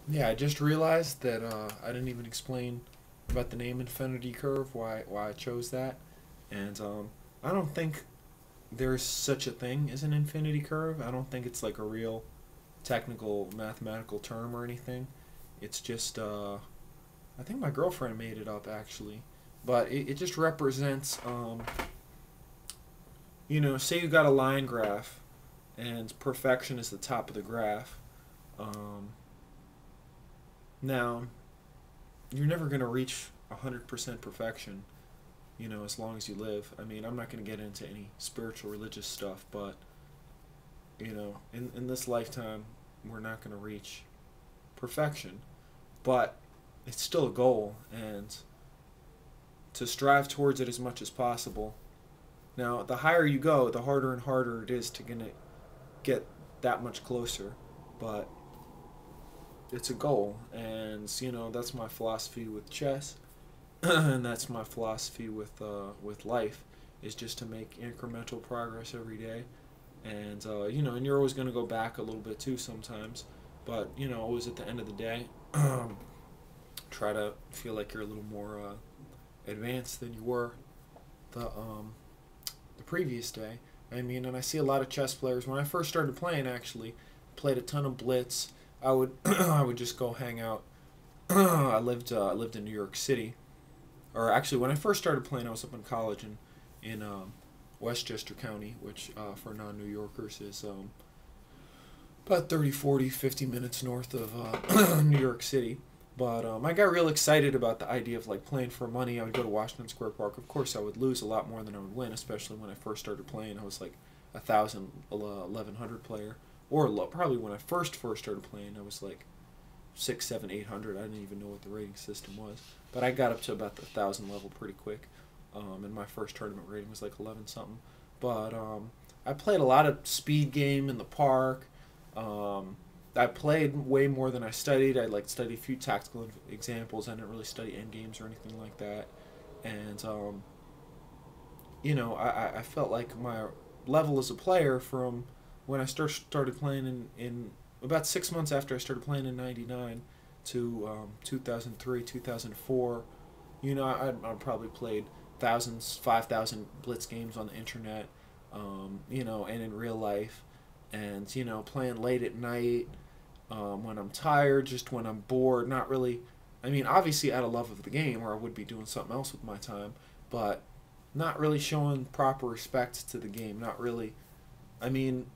Yeah, I just realized that I didn't even explain about the name Infinity Curve, why I chose that, and I don't think there's such a thing as an infinity curve. I don't think it's like a real technical mathematical term or anything. It's just I think my girlfriend made it up actually, but it just represents say you got a line graph and perfection is the top of the graph. Um, Now you're never gonna reach 100% perfection, as long as you live. I mean, I'm not going to get into any spiritual religious stuff, but, in this lifetime, we're not going to reach perfection. But it's still a goal, and to strive towards it as much as possible. Now, the higher you go, the harder and harder it is to gonna get that much closer. But it's a goal, and that's my philosophy with chess, and that's my philosophy with life, is just to make incremental progress every day, and and you're always going to go back a little bit too sometimes, but always at the end of the day, try to feel like you're a little more advanced than you were the the previous day. I mean, and I see a lot of chess players. When I first started playing, actually, played a ton of blitz. I would I would just go hang out. I lived in New York City, or actually when I first started playing, I was up in college in Westchester County, which for non-New Yorkers is about 30, 40, 50 minutes north of New York City. But I got real excited about the idea of like playing for money. I would go to Washington Square Park. Of course, I would lose a lot more than I would win, especially when I first started playing. I was like 1,000, 1,100 player, or probably when I first started playing, I was like six, seven, 800. I didn't even know what the rating system was, but I got up to about the 1,000 level pretty quick. And my first tournament rating was like 11 something. But I played a lot of speed game in the park. Um, I played way more than I studied. I like studied a few tactical examples. I didn't really study end games or anything like that. And I felt like my level as a player from when I started playing in about 6 months after I started playing in '99 to 2003, 2004. I probably played thousands, 5,000 blitz games on the internet, and in real life, and playing late at night, when I'm tired, just when I'm bored. Not really. I mean, obviously, out of love of the game, or I would be doing something else with my time, but not really showing proper respect to the game. Not really. I mean,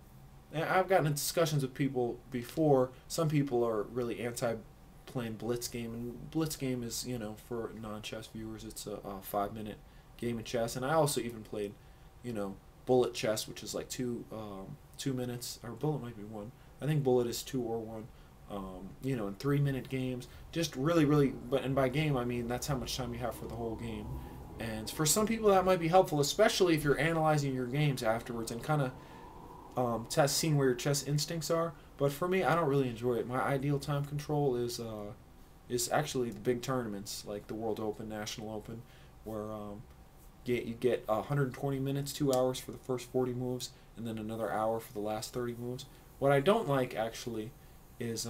I've gotten in discussions with people before. Some people are really anti playing blitz game, and blitz game is for non-chess viewers, it's a 5 minute game of chess. And I also even played, you know, bullet chess, which is like 2 minutes, or bullet might be one. I think bullet is two or one. In 3 minute games, just really, really. But and by game I mean that's how much time you have for the whole game. And for some people that might be helpful, especially if you're analyzing your games afterwards and kind of test seeing where your chess instincts are. But for me, I don't really enjoy it. My ideal time control is actually the big tournaments like the World Open, National Open, where you get 120 minutes, 2 hours for the first 40 moves, and then another hour for the last 30 moves. What I don't like actually is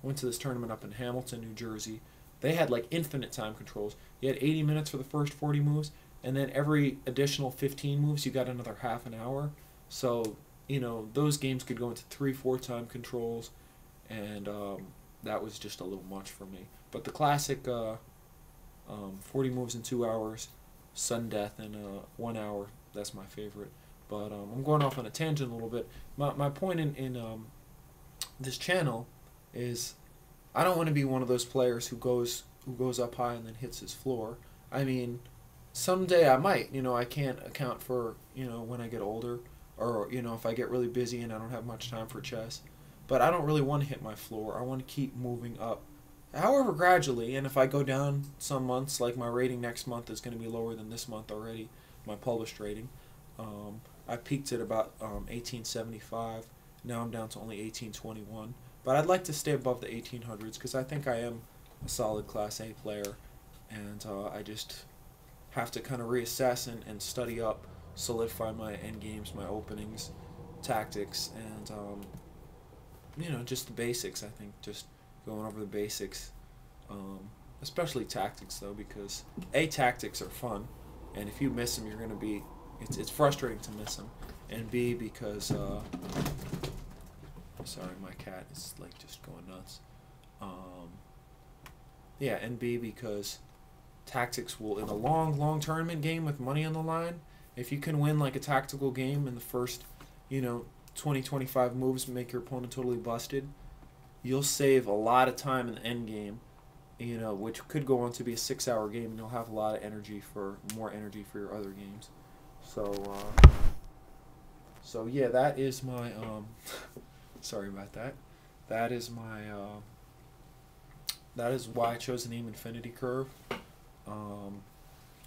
went to this tournament up in Hamilton, New Jersey. They had like infinite time controls. You had 80 minutes for the first 40 moves, and then every additional 15 moves you got another half an hour. So those games could go into 3, 4 time controls, and that was just a little much for me. But the classic 40 moves in 2 hours, sudden death in 1 hour, that's my favorite. But I'm going off on a tangent a little bit. My point in this channel is I don't want to be one of those players who goes up high and then hits his floor. I mean, someday I might. I can't account for when I get older, or if I get really busy and I don't have much time for chess. But I don't really want to hit my floor. I want to keep moving up. However, gradually, and if I go down some months, like my rating next month is going to be lower than this month already, my published rating. I peaked at about 1875. Now I'm down to only 1821. But I'd like to stay above the 1800s because I think I am a solid Class A player, and I just have to kind of reassess and study up, solidify my end games, my openings, tactics, and just the basics. I think just going over the basics, especially tactics though, because tactics are fun, and if you miss them, you're gonna be it's frustrating to miss them, and B, because sorry, my cat is like just going nuts. Yeah, and B, because tactics will, in a long tournament game with money on the line, if you can win like a tactical game in the first, 20, 25 moves, make your opponent totally busted, you'll save a lot of time in the end game, which could go on to be a 6-hour game, and you'll have a lot of more energy for your other games. So yeah, that is my sorry about that. That is my that is why I chose the name Infinity Curve.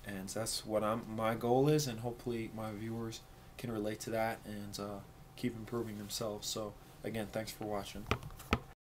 And that's what my goal is, and hopefully my viewers can relate to that and keep improving themselves. So again, thanks for watching.